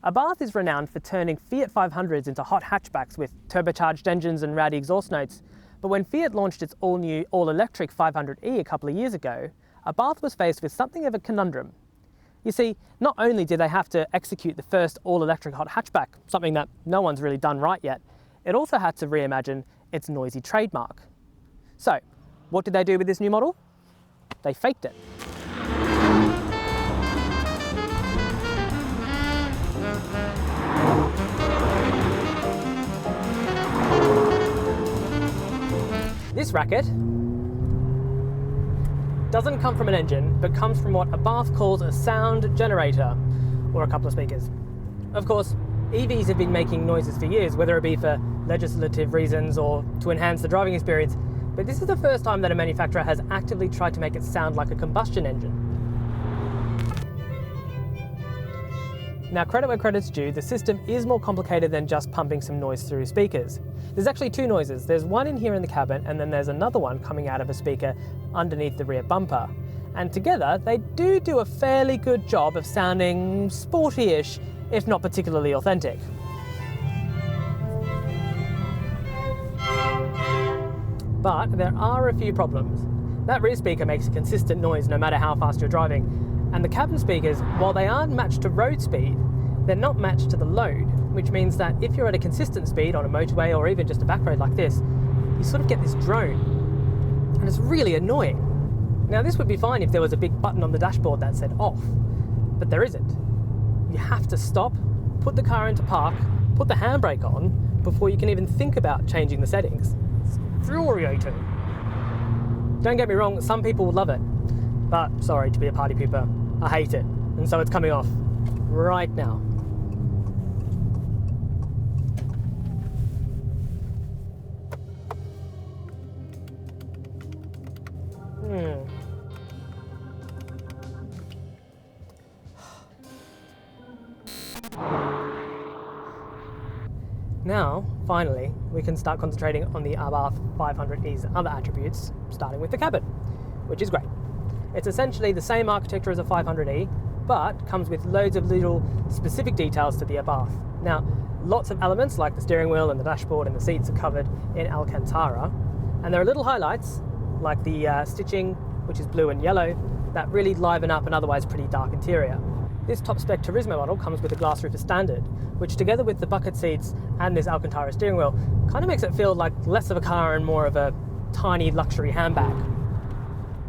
Abarth is renowned for turning Fiat 500s into hot hatchbacks with turbocharged engines and rowdy exhaust notes. But when Fiat launched its all-new, all-electric 500e a couple of years ago, Abarth was faced with something of a conundrum. You see, not only did they have to execute the first all-electric hot hatchback, something that no one's really done right yet, it also had to reimagine its noisy trademark. So, what did they do with this new model? They faked it. This racket doesn't come from an engine, but comes from what Abarth calls a sound generator, or a couple of speakers. Of course, EVs have been making noises for years, whether it be for legislative reasons or to enhance the driving experience, but this is the first time that a manufacturer has actively tried to make it sound like a combustion engine. Now, credit where credit's due, the system is more complicated than just pumping some noise through speakers. There's actually two noises. There's one in here in the cabin, and then there's another one coming out of a speaker underneath the rear bumper. And together, they do a fairly good job of sounding sporty-ish, if not particularly authentic. But there are a few problems. That rear speaker makes a consistent noise no matter how fast you're driving. And the cabin speakers, while they aren't matched to road speed, they're not matched to the load, which means that if you're at a consistent speed on a motorway or even just a back road like this, you sort of get this drone. And it's really annoying. Now, this would be fine if there was a big button on the dashboard that said off, but there isn't. You have to stop, put the car into park, put the handbrake on, before you can even think about changing the settings. It's infuriating. Don't get me wrong, some people will love it, but sorry to be a party pooper, I hate it, and so it's coming off right now. Now, finally, we can start concentrating on the Abarth 500e's other attributes, starting with the cabin, which is great. It's essentially the same architecture as a 500e, but comes with loads of little specific details to the Abarth. Now, lots of elements like the steering wheel and the dashboard and the seats are covered in Alcantara, and there are little highlights like the stitching, which is blue and yellow, that really liven up an otherwise pretty dark interior. This top-spec Turismo model comes with a glass roof as standard, which together with the bucket seats and this Alcantara steering wheel kind of makes it feel like less of a car and more of a tiny luxury handbag.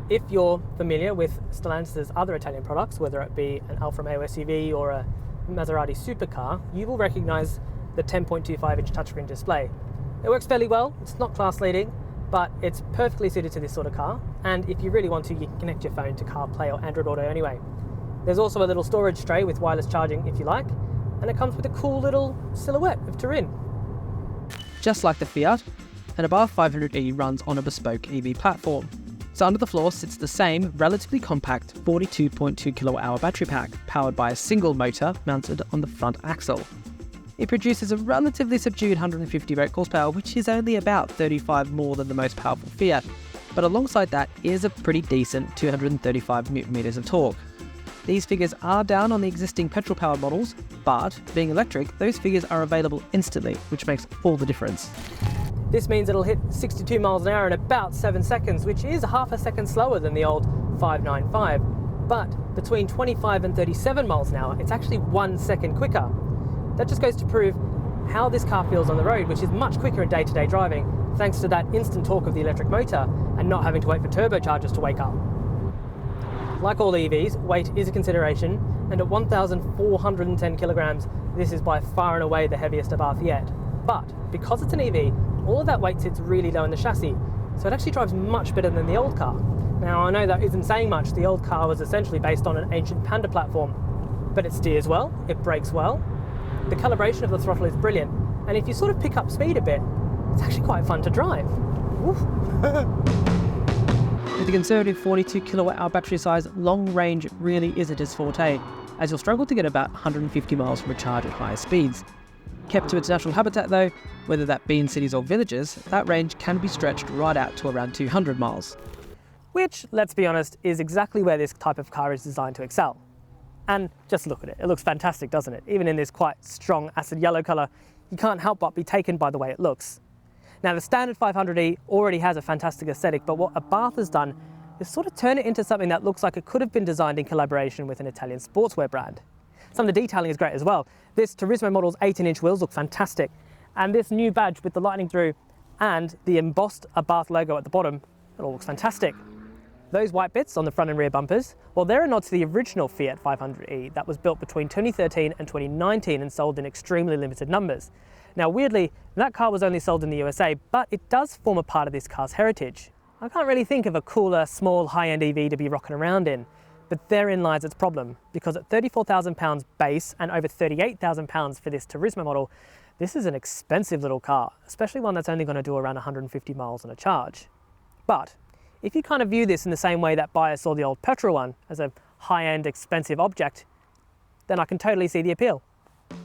If you're familiar with Stellantis' other Italian products, whether it be an Alfa Romeo SUV or a Maserati supercar, you will recognise the 10.25-inch touchscreen display. It works fairly well, it's not class-leading, but it's perfectly suited to this sort of car, and if you really want to, you can connect your phone to CarPlay or Android Auto anyway. There's also a little storage tray with wireless charging if you like, and it comes with a cool little silhouette of Turin. Just like the Fiat, an Abarth 500e runs on a bespoke EV platform. So under the floor sits the same relatively compact 42.2 kWh battery pack, powered by a single motor mounted on the front axle. It produces a relatively subdued 150 brake horsepower, which is only about 35 more than the most powerful Fiat, but alongside that is a pretty decent 235 Nm of torque. These figures are down on the existing petrol-powered models, but being electric, those figures are available instantly, which makes all the difference. This means it'll hit 62 miles an hour in about 7 seconds, which is half a second slower than the old 595. But between 25 and 37 miles an hour, it's actually 1 second quicker. That just goes to prove how this car feels on the road, which is much quicker in day-to-day driving, thanks to that instant torque of the electric motor and not having to wait for turbochargers to wake up. Like all EVs, weight is a consideration, and at 1,410 kilograms, this is by far and away the heaviest Abarth yet. But because it's an EV, all of that weight sits really low in the chassis, so it actually drives much better than the old car. Now, I know that isn't saying much. The old car was essentially based on an ancient Panda platform, but it steers well, it brakes well, the calibration of the throttle is brilliant, and if you sort of pick up speed a bit, it's actually quite fun to drive. With a conservative 42 kWh battery size, long range really isn't its forte, as you'll struggle to get about 150 miles from a charge at higher speeds. Kept to its natural habitat though, whether that be in cities or villages, that range can be stretched right out to around 200 miles. Which, let's be honest, is exactly where this type of car is designed to excel. And just look at it, it looks fantastic, doesn't it? Even in this quite strong acid yellow colour, you can't help but be taken by the way it looks. Now the standard 500E already has a fantastic aesthetic, but what Abarth has done is sort of turn it into something that looks like it could have been designed in collaboration with an Italian sportswear brand. Some of the detailing is great as well. This Turismo model's 18-inch wheels look fantastic, and this new badge with the lightning through and the embossed Abarth logo at the bottom, it all looks fantastic. Those white bits on the front and rear bumpers, well, they're a nod to the original Fiat 500e that was built between 2013 and 2019 and sold in extremely limited numbers. Now, weirdly, that car was only sold in the USA, but it does form a part of this car's heritage. I can't really think of a cooler, small, high-end EV to be rocking around in, but therein lies its problem, because at £34,000 base and over £38,000 for this Turismo model, this is an expensive little car, especially one that's only going to do around 150 miles on a charge. But if you kind of view this in the same way that buyers saw the old petrol one as a high-end, expensive object, then I can totally see the appeal,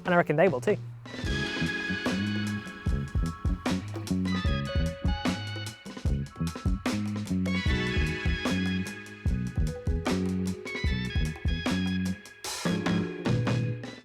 and I reckon they will too.